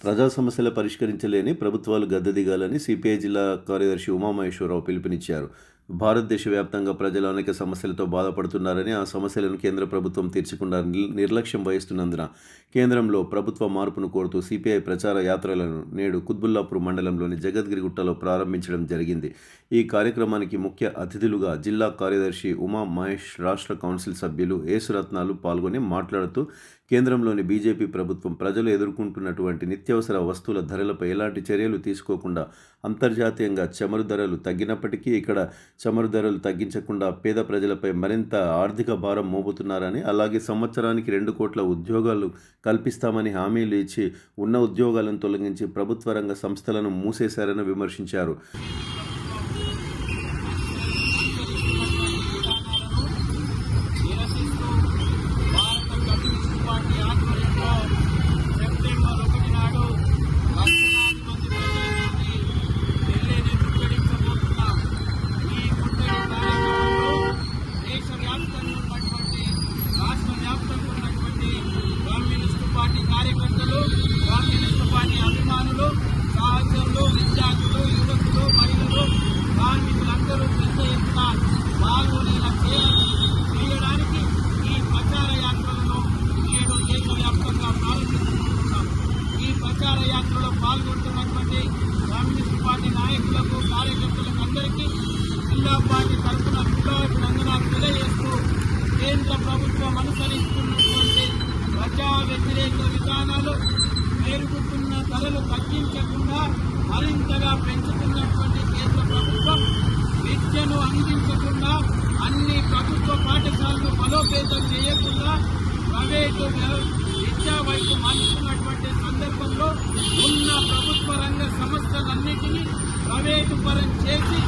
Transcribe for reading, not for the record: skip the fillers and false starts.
ప్రజా సమస్యలు పరిష్కరించలేని ప్రభుత్వాలు గద్దెదిగాలని సిపిఐ జిల్లా కార్యదర్శి ఉమామహేశ్వరరావు పిలుపునిచ్చారు. భారతదేశ వ్యాప్తంగా ప్రజలు అనేక సమస్యలతో బాధపడుతున్నారని, ఆ సమస్యలను కేంద్ర ప్రభుత్వం తీర్చకుండా నిర్లక్ష్యం వహిస్తున్నందున కేంద్రంలో ప్రభుత్వ మార్పును కోరుతూ సిపిఐ ప్రచార యాత్రలను నేడు కుత్బుల్లాపూర్ మండలంలోని జగద్గిరిగుట్టలో ప్రారంభించడం జరిగింది. ఈ కార్యక్రమానికి ముఖ్య అతిథులుగా జిల్లా కార్యదర్శి ఉమా మహేష్, రాష్ట్ర కౌన్సిల్ సభ్యులు ఏసురత్నాలు పాల్గొని మాట్లాడుతూ కేంద్రంలోని బీజేపీ ప్రభుత్వం ప్రజలు ఎదుర్కొంటున్నటువంటి నిత్యావసర వస్తువుల ధరలపై ఎలాంటి చర్యలు తీసుకోకుండా అంతర్జాతీయంగా చమురు ధరలు తగ్గినప్పటికీ ఇక్కడ చమురు ధరలు తగ్గించకుండా పేద ప్రజలపై మరింత ఆర్థిక భారం మోపుతున్నారని, అలాగే సంవత్సరానికి 2 కోట్ల ఉద్యోగాలు కల్పిస్తామని హామీలు ఇచ్చి ఉన్న ఉద్యోగాలను తొలగించి ప్రభుత్వ రంగ సంస్థలను మూసేశారని విమర్శించారు. కార్యకర్తలు, కమ్యూనిస్టు పార్టీ అభిమానులు, సహచరులు, విద్యార్థులు, యువకులు, మహిళలు, కార్మికులందరూ పెద్ద ఎత్తున పాల్గొనేలా చేయడానికి ఈ ప్రచార యాత్రలను నేడు దేశవ్యాప్తంగా ప్రారంభించుకుంటున్నాం. ఈ ప్రచార యాత్రలో పాల్గొంటున్నటువంటి కమ్యూనిస్టు పార్టీ నాయకులకు, కార్యకర్తలకు అందరికీ జిల్లా పార్టీ తరఫున అభినందనలు తెలియజేస్తూ కేంద్ర ప్రభుత్వం అనుసరిస్తున్నటువంటి ప్రజా వ్యతిరేక విధానాలు, పెరుగుతున్న ధరలు తగ్గించకుండా మరింతగా పెంచుతున్నటువంటి కేంద్ర ప్రభుత్వం విద్యను అందించకుండా, అన్ని ప్రభుత్వ పాఠశాలలు బలోపేతం చేయకుండా ప్రైవేటు విద్యా వైపు మలుస్తున్నటువంటి సందర్భంలో ఉన్న ప్రభుత్వ రంగ సంస్థలన్నింటినీ ప్రైవేటు పరం చేసి